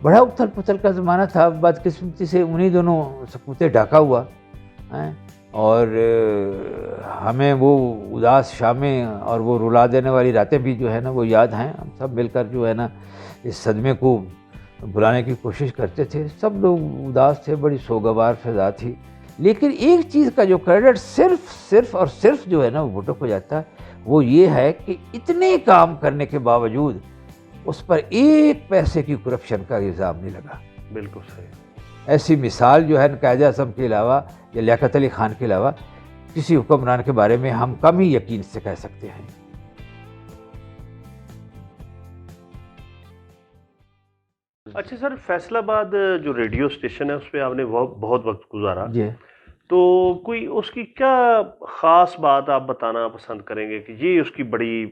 بڑا اتھل پتھل کا زمانہ تھا، بدقسمتی سے انہی دونوں سکوتے ڈھاکا ہوا ہیں، اور ہمیں وہ اداس شامیں اور وہ رلا دینے والی راتیں بھی جو ہے نا وہ یاد ہیں. ہم سب مل کر جو ہے نا اس صدمے کو بلانے کی کوشش کرتے تھے. سب لوگ اداس تھے، بڑی سوگوار فضا تھی. لیکن ایک چیز کا جو کریڈٹ صرف اور صرف جو ہے نا وہ بھٹو کو جاتا ہے، وہ یہ ہے کہ اتنے کام کرنے کے باوجود اس پر ایک پیسے کی کرپشن کا الزام نہیں لگا. بالکل صحیح. ایسی مثال جو ہے قائد اعظم کے علاوہ یا لیاقت علی خان کے علاوہ کسی حکمران کے بارے میں ہم کم ہی یقین سے کہہ سکتے ہیں. اچھا سر، فیصل آباد جو ریڈیو اسٹیشن ہے اس پہ آپ نے بہت وقت گزارا، جی. تو کوئی اس کی کیا خاص بات آپ بتانا پسند کریں گے کہ یہ اس کی بڑی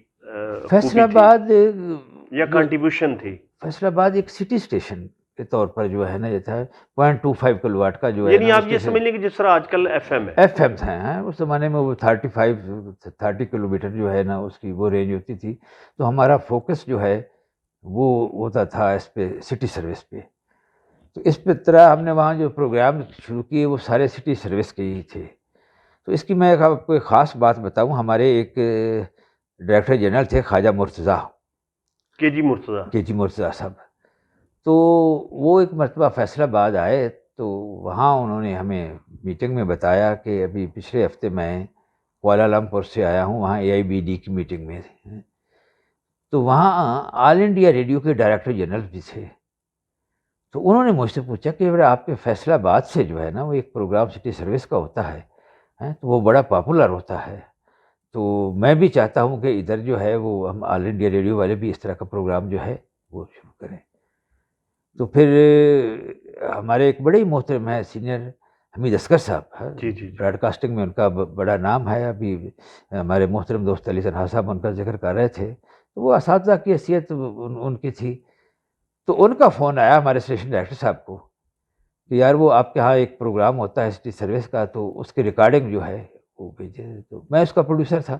فیصل آباد یا کنٹریبیوشن تھی؟ فیصل آباد ایک سٹی اسٹیشن کے طور پر جو ہے نا یہ تھا 0.25 کلو واٹ کا جو ہے یعنی آپ یہ سمجھ لیں کہ جس طرح آج کل ایف ایم ہے، ایف ایمس ہیں. اس زمانے میں وہ 30 کلو میٹر جو ہے نا اس کی وہ رینج ہوتی تھی. تو ہمارا فوکس جو ہے وہ ہوتا تھا اس پہ، سٹی سروس پہ. تو اس پہ طرح ہم نے وہاں جو پروگرام شروع کیے وہ سارے سٹی سروس کے ہی تھے. تو اس کی میں آپ کو ایک خاص بات بتاؤں، ہمارے ایک ڈائریکٹر جنرل تھے خواجہ مرتضیٰ، کے جی مرتضیٰ صاحب. تو وہ ایک مرتبہ فیصل آباد آئے تو وہاں انہوں نے ہمیں میٹنگ میں بتایا کہ ابھی پچھلے ہفتے میں کوالالمپور سے آیا ہوں، وہاں AIBD کی میٹنگ میں. تو وہاں آل انڈیا ریڈیو کے ڈائریکٹر جنرل بھی تھے. تو انہوں نے مجھ سے پوچھا کہ آپ کے فیصل آباد سے جو ہے نا وہ ایک پروگرام سٹی سروس کا ہوتا ہے تو وہ بڑا پاپولر ہوتا ہے، تو میں بھی چاہتا ہوں کہ ادھر جو ہے وہ ہم آل انڈیا ریڈیو والے بھی اس طرح کا پروگرام جو ہے وہ شروع کریں. تو پھر ہمارے ایک بڑے ہی محترم ہیں سینئر حمید اصغر صاحب، جی براڈ کاسٹنگ میں ان کا بڑا نام ہے. ابھی ہمارے محترم دوست علی تنہا صاحب ان کا ذکر کر رہے تھے. تو وہ اساتذہ کی حیثیت ان کی تھی. تو ان کا فون آیا ہمارے اسٹیشن ڈائریکٹر صاحب کو کہ یار وہ آپ کے ہاں ایک پروگرام ہوتا ہے سٹی سروس کا، تو اس کی ریکارڈنگ جو ہے وہ بھیجے. تو میں اس کا پروڈیوسر تھا.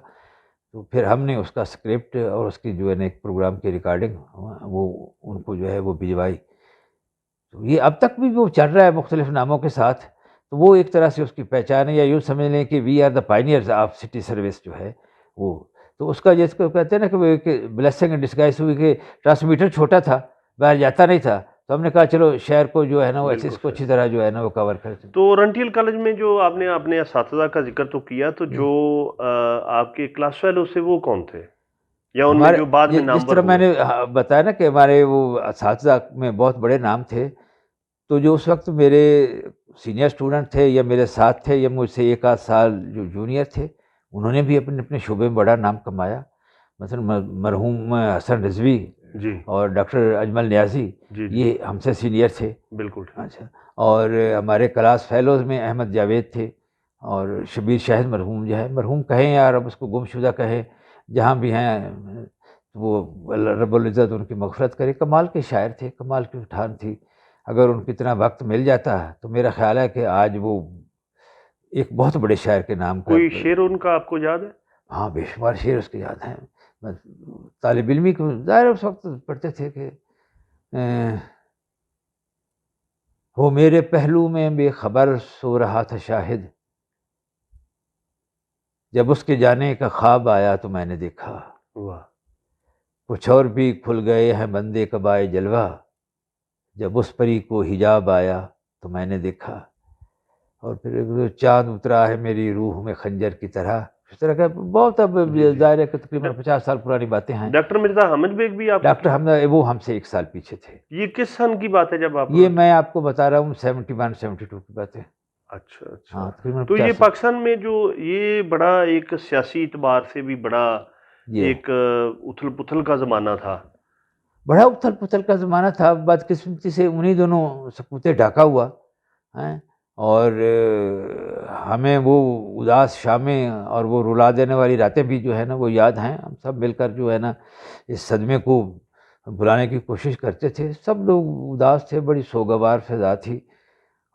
تو پھر ہم نے اس کا اسکرپٹ اور اس کی جو ہے نا ایک پروگرام کی ریکارڈنگ وہ ان کو جو ہے وہ بھجوائی. تو یہ اب تک بھی وہ چل رہا ہے مختلف ناموں کے ساتھ. تو وہ ایک طرح سے اس کی پہچان ہے، یا یوں سمجھ لیں کہ we are the pioneers of city service جو ہے وہ. تو اس کا جس کو کہتے ہیں نا کہ وہ ایک بلیسنگ ان ڈسگائز ہوئی کہ ٹرانسمیٹر چھوٹا تھا، باہر جاتا نہیں تھا. تو ہم نے کہا چلو شہر کو جو ہے نا وہ ایسے اس کو اچھی طرح جو ہے نا وہ کور کرتے. تو رنٹیل کالج میں جو آپ نے اپنے اساتذہ کا ذکر تو کیا، تو جو آپ کے کلاس فیلو سے وہ کون تھے، یا ان میں جو بعد میں جس طرح میں نے بتایا نا کہ ہمارے وہ اساتذہ میں بہت بڑے نام تھے. تو جو اس وقت میرے سینئر اسٹوڈنٹ تھے یا میرے ساتھ تھے یا مجھ سے ایک آدھ سال جو جونیئر تھے، انہوں نے بھی اپنے شعبے میں بڑا نام کمایا. مثلا مرحوم حسن رضوی اور ڈاکٹر اجمل نیازی، یہ ہم سے سینئر تھے. بالکل. اچھا. اور ہمارے کلاس فیلوز میں احمد جاوید تھے، اور شبیر شاہد مرحوم جو ہے، مرحوم کہیں یار اب اس کو گم شدہ کہیں، جہاں بھی ہیں وہ اللہ رب العزت ان کی مغفرت کرے. کمال کے شاعر تھے، کمال کی اٹھان تھی. اگر ان کو اتنا وقت مل جاتا تو میرا خیال ہے کہ آج وہ ایک بہت بڑے شاعر کے نام کا. کوئی شعر ان کا آپ کو یاد ہے؟ ہاں بے شمار شعر اس کے یاد ہیں. طالب علمی کو ظاہر اس وقت پڑھتے تھے کہ ہو میرے پہلو میں بے خبر سو رہا تھا شاہد، جب اس کے جانے کا خواب آیا تو میں نے دیکھا. واہ. کچھ اور بھی کھل گئے ہیں بندے قبائے جلوہ، جب اس پری کو حجاب آیا تو میں نے دیکھا. اور پھر چاند اترا ہے میری روح میں خنجر کی طرح. اس طرح کا بہت، اب ظاہر ہے کہ تقریباً 50 سال پرانی باتیں ہیں. ڈاکٹر مرزا حامد بیگ بھی آپ ڈاکٹر حمزہ وہ ہم سے ایک سال پیچھے تھے. یہ کس سن کی بات ہے جب آپ؟ یہ میں آپ کو بتا رہا ہوں 71 72 کی باتیں. اچھا. ہاں تقریباً. تو یہ پاکستان میں جو یہ بڑا ایک سیاسی اعتبار سے بھی بڑا ایک اتھل پتھل کا زمانہ تھا. بڑا اتھل پتھل کا زمانہ تھا. بدقسمتی سے انہی دونوں سکوتے ڈھاکا ہوا ہیں، اور ہمیں وہ اداس شامیں اور وہ رلا دینے والی راتیں بھی جو ہے نا وہ یاد ہیں. ہم سب مل کر جو ہے نا اس صدمے کو بلانے کی کوشش کرتے تھے. سب لوگ اداس تھے، بڑی سوگوار فضا تھی.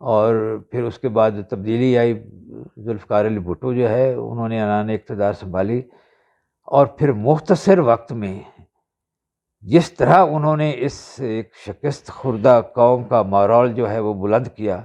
اور پھر اس کے بعد تبدیلی آئی. ذوالفقار علی بھٹو جو ہے انہوں نے عنان اقتدار سنبھالی، اور پھر مختصر وقت میں جس طرح انہوں نے اس ایک شکست خوردہ قوم کا مورال جو ہے وہ بلند کیا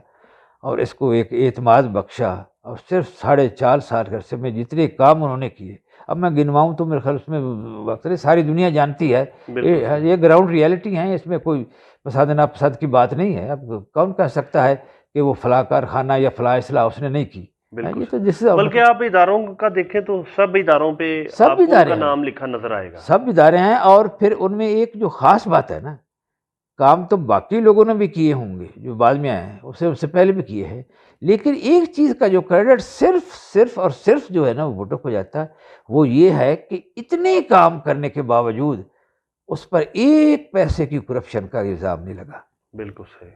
اور اس کو ایک اعتماد بخشا، اور صرف 4.5 سال کے عرصے میں جتنے کام انہوں نے کیے، اب میں گنواؤں تو میرے خیال اس میں وقت نہیں، ساری دنیا جانتی ہے، بالکل یہ گراؤنڈ ریئلٹی ہیں، اس میں کوئی پسند ناپسند کی بات نہیں ہے۔ اب کون کہہ سکتا ہے کہ وہ فلاں کارخانہ یا فلاں اصلاح اس نے نہیں کی؟ بالکل یہ تو جس سے بلکہ آپ اداروں کا دیکھیں تو سب اداروں پہ سب آپ کو ان ادارے کا ہیں، نام لکھا نظر آئے گا۔ سب ادارے ہیں، اور پھر ان میں ایک جو خاص بات ہے نا، کام تو باقی لوگوں نے بھی کیے ہوں گے جو بعد میں آئے ہیں، اس سے پہلے بھی کیے ہیں، لیکن ایک چیز کا جو کریڈٹ صرف اور صرف جو ہے نا وہ بھٹو کو جاتا ہے، وہ یہ ہے کہ اتنے کام کرنے کے باوجود اس پر ایک پیسے کی کرپشن کا الزام نہیں لگا۔ بالکل صحیح۔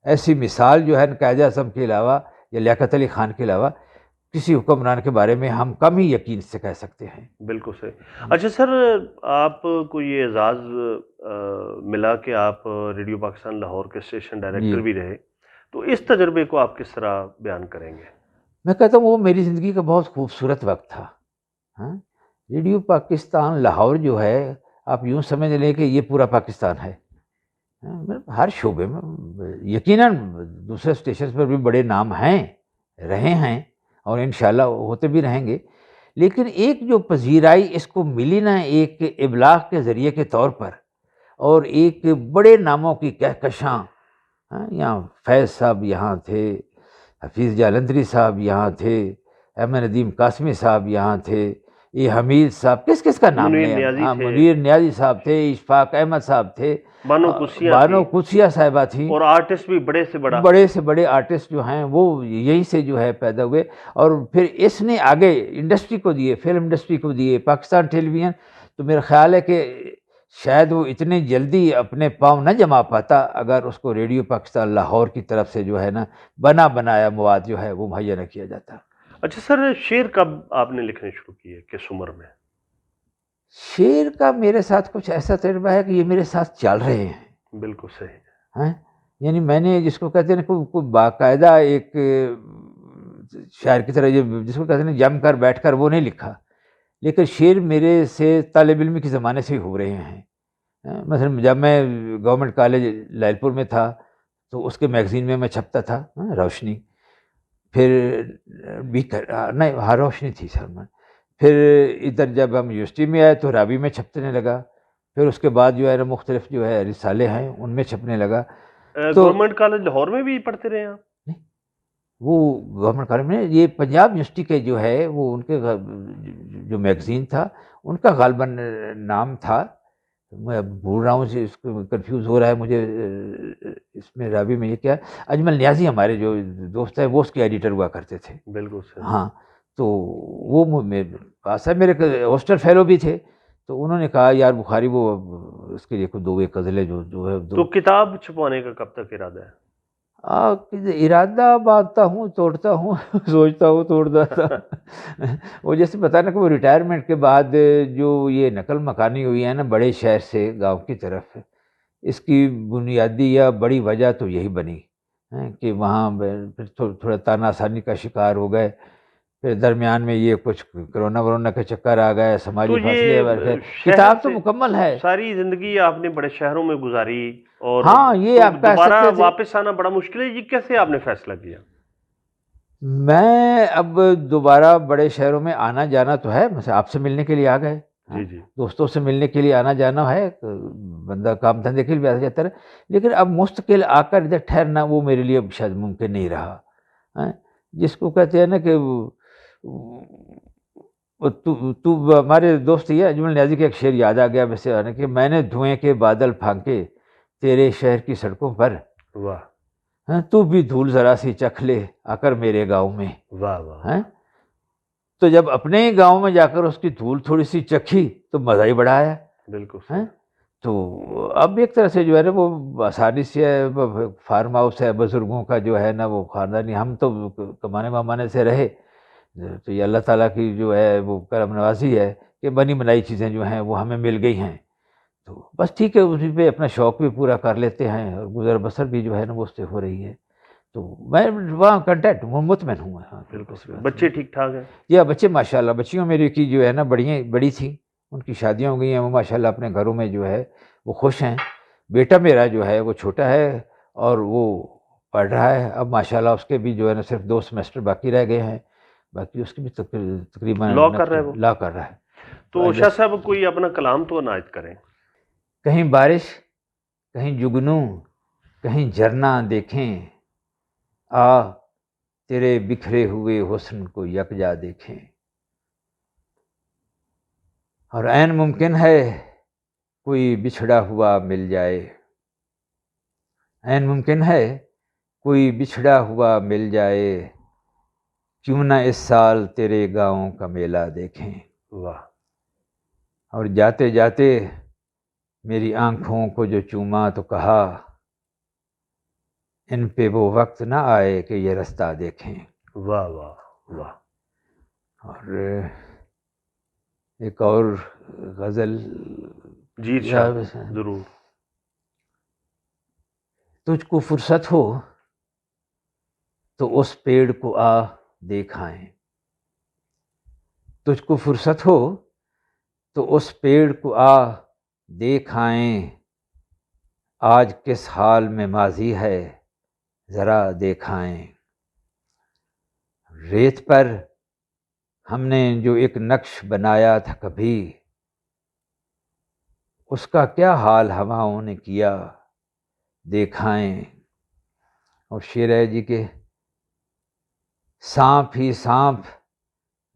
ایسی مثال جو ہے قائد اعظم کے علاوہ یا لیاقت علی خان کے علاوہ کسی حکمران کے بارے میں ہم کم ہی یقین سے کہہ سکتے ہیں۔ بالکل صحیح۔ اچھا سر، آپ کو یہ اعزاز ملا کہ آپ ریڈیو پاکستان لاہور کے اسٹیشن ڈائریکٹر بھی رہے، تو اس تجربے کو آپ کس طرح بیان کریں گے؟ میں کہتا ہوں وہ میری زندگی کا بہت خوبصورت وقت تھا۔ ہاں، ریڈیو پاکستان لاہور جو ہے، آپ یوں سمجھ لیں کہ یہ پورا پاکستان ہے، ہر شعبے میں۔ یقیناً دوسرے اسٹیشن پر بھی بڑے نام ہیں، رہے ہیں، اور انشاءاللہ ہوتے بھی رہیں گے، لیکن ایک جو پذیرائی اس کو ملی نا ایک ابلاغ کے ذریعے کے طور پر، اور ایک بڑے ناموں کی کہکشاں، یہاں فیض صاحب یہاں تھے، حفیظ جالندری صاحب یہاں تھے، احمد ندیم قاسمی صاحب یہاں تھے، یہ حمید صاحب، کس کا نام منیر لیں؟ نیازی تھے، منیر نیازی صاحب تھے، اشفاق احمد صاحب تھے، بانو قدسیہ بانو تھی، قدسیہ صاحبہ تھیں، اور آرٹسٹ بھی بڑے سے بڑے آرٹسٹ جو ہیں وہ یہیں سے جو ہے پیدا ہوئے، اور پھر اس نے آگے انڈسٹری کو دیے، فلم انڈسٹری کو دیے، پاکستان ٹیلی ویژن۔ تو میرا خیال ہے کہ شاید وہ اتنے جلدی اپنے پاؤں نہ جما پاتا اگر اس کو ریڈیو پاکستان لاہور کی طرف سے جو ہے نا بنایا مواد جو ہے وہ مہیا نہ کیا جاتا۔ اچھا سر، شعر کب آپ نے لکھنے شروع کیے، کس عمر میں؟ شعر کا میرے ساتھ کچھ ایسا تجربہ ہے کہ یہ میرے ساتھ چل رہے ہیں۔ بالکل صحیح۔ ہیں، یعنی میں نے جس کو کہتے ہیں کوئی باقاعدہ ایک شاعر کی طرح جس کو کہتے ہیں جم کر بیٹھ کر وہ نہیں لکھا، لیکن شعر میرے سے طالب علم کے زمانے سے ہی ہو رہے ہیں۔ مثلا جب میں گورنمنٹ کالج لائل پور میں تھا تو اس کے میگزین میں میں چھپتا تھا، روشنی، پھر نہیں ہاں روشنی تھی سر میں، پھر ادھر جب ہم یونیورسٹی میں آئے تو رابی میں چھپنے لگا، پھر اس کے بعد جو ہے مختلف جو ہے رسالے ہیں ان میں چھپنے لگا۔ تو گورنمنٹ کالج لاہور میں بھی پڑھتے رہے آپ؟ وہ گورنمنٹ کالج میں، یہ پنجاب یونیورسٹی کے جو ہے وہ ان کے جو میگزین تھا ان کا غالباً نام تھا، میں اب بھول رہا ہوں، اس کو کنفیوز ہو رہا ہے مجھے اس میں رابی میں یہ کیا، اجمل نیازی ہمارے جو دوست ہیں وہ اس کے ایڈیٹر ہوا کرتے تھے۔ بالکل صحیح۔ ہاں، تو وہ میرے پاس ہے، میرے ہاسٹل فیلو بھی تھے، تو انہوں نے کہا یار بخاری وہ اس کے لیے کوئی دو ایک غزلیں جو ہے تو کتاب چھپوانے کا کب تک ارادہ ہے؟ ارادہ باندھتا ہوں توڑتا ہوں سوچتا ہوں توڑ دیتا وہ جیسے پتہ نا کہ وہ ریٹائرمنٹ کے بعد جو یہ نقل مکانی ہوئی ہے نا بڑے شہر سے گاؤں کی طرف، اس کی بنیادی یا بڑی وجہ تو یہی بنی کہ وہاں پھر تھوڑا تانا آسانی کا شکار ہو گئے، پھر درمیان میں یہ کچھ کرونا کا چکر آ گیا، سماجی فاصلے، کتاب تو مکمل ہے۔ ساری زندگی آپ نے بڑے شہروں میں گزاری، اور ہاں یہ آپ کہہ دوبارہ سکتے تھے واپس آنا بڑا مشکل ہے، یہ کیسے آپ نے فیصلہ کیا؟ میں اب دوبارہ بڑے شہروں میں آنا جانا تو ہے، مثلا آپ سے ملنے کے لیے آ گئے، جی جی، دوستوں سے ملنے کے لیے آنا جانا ہے، بندہ کام دھندے کے لیے بھی آ جاتا ہے، لیکن اب مستقل آ کر ادھر ٹھہرنا وہ میرے لیے اب شاید ممکن نہیں رہا۔ جس کو کہتے ہیں نا کہ تو ہمارے دوست یہ اجمل نیازی کا ایک شعر یاد آ گیا ویسے آنے کہ میں نے دھوئیں کے بادل پھانکے تیرے شہر کی سڑکوں پر، واہ، تو بھی دھول ذرا سی چکھ لے آ کر میرے گاؤں میں۔ واہ واہ، تو جب اپنے ہی گاؤں میں جا کر اس کی دھول تھوڑی سی چکھی تو مزہ ہی بڑا آیا۔ بالکل۔ تو اب ایک طرح سے جو ہے نا وہ آسانی سے فارم ہاؤس ہے بزرگوں کا جو ہے نا وہ خاندانی، ہم تو کمانے ممانے سے رہے، تو یہ اللہ تعالیٰ کی جو ہے وہ کرم نوازی ہے کہ بنی بنائی چیزیں جو ہیں وہ ہمیں مل گئی ہیں، تو بس ٹھیک ہے، اسی پہ اپنا شوق بھی پورا کر لیتے ہیں اور گزر بسر بھی جو ہے نا وہ اس سے ہو رہی ہے، تو میں وہاں کنٹینٹ مطمئن ہوں۔ ہاں بالکل۔ بچے ٹھیک ٹھاک ہیں؟ یہ بچے ماشاء اللہ، بچیوں میری کی جو ہے نا بڑی تھیں، ان کی شادیاں ہو گئی ہیں، وہ ماشاء اللہ اپنے گھروں میں جو ہے وہ خوش ہیں. بیٹا میرا جو ہے وہ چھوٹا ہے اور وہ پڑھ رہا ہے. اب ماشاءاللہ اس کے بھی جو ہے نا صرف 2 سیمسٹر باقی رہ گئے ہیں. باقی اس کی بھی تقریباً لا کر رہا ہے وہ. لا کر رہا ہے. تو شاہ صاحب کوئی اپنا کلام تو عنایت کریں. کہیں بارش، کہیں جگنوں، کہیں جھرنا دیکھیں، آ تیرے بکھرے ہوئے حسن کو یکجا دیکھیں. اور عین ممکن ہے کوئی بچھڑا ہوا مل جائے، عین ممکن ہے کوئی بچھڑا ہوا مل جائے، کیوں نہ اس سال تیرے گاؤں کا میلہ دیکھیں. واہ. اور جاتے جاتے میری آنکھوں کو جو چوما تو کہا، ان پہ وہ وقت نہ آئے کہ یہ رستہ دیکھیں. واہ واہ واہ. اور ایک اور غزل جی ارشاد ضرور. تجھ کو فرصت ہو تو اس پیڑ کو آ دیکھائیں، تجھ کو فرصت ہو تو اس پیڑ کو آ دیکھائیں، آج کس حال میں ماضی ہے ذرا دیکھائیں. ریت پر ہم نے جو ایک نقش بنایا تھا کبھی، اس کا کیا حال ہواؤں نے کیا دیکھائیں. اور شعر ہے جی کہ سانپ ہی سانپ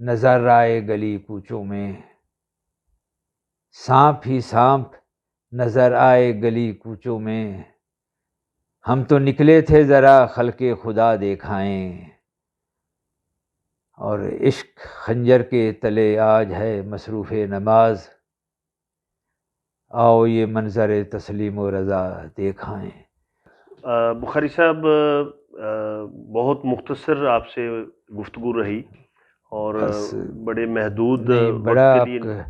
نظر آئے گلی کوچوں میں، سانپ ہی سانپ نظر آئے گلی کوچوں میں، ہم تو نکلے تھے ذرا خلق خدا دیکھائیں. اور عشق خنجر کے تلے آج ہے مصروف نماز، آؤ یہ منظر تسلیم و رضا دیکھائیں. بخاری صاحب بہت مختصر آپ سے گفتگو رہی اور بڑے محدود بڑا وقت کے لیے.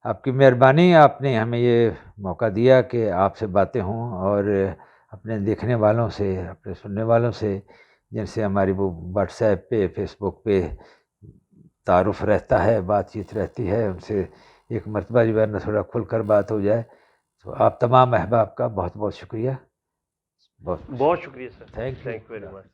آپ کی مہربانی، آپ نے ہمیں یہ موقع دیا کہ آپ سے باتیں ہوں اور اپنے دیکھنے والوں سے، اپنے سننے والوں سے، جن سے ہماری وہ واٹس ایپ پہ، فیس بک پہ تعارف رہتا ہے، بات چیت رہتی ہے، ان سے ایک مرتبہ جو ہے نا تھوڑا کھل کر بات ہو جائے. تو آپ تمام احباب کا بہت بہت شکریہ. بہت شکریہ sir. Thank you very much.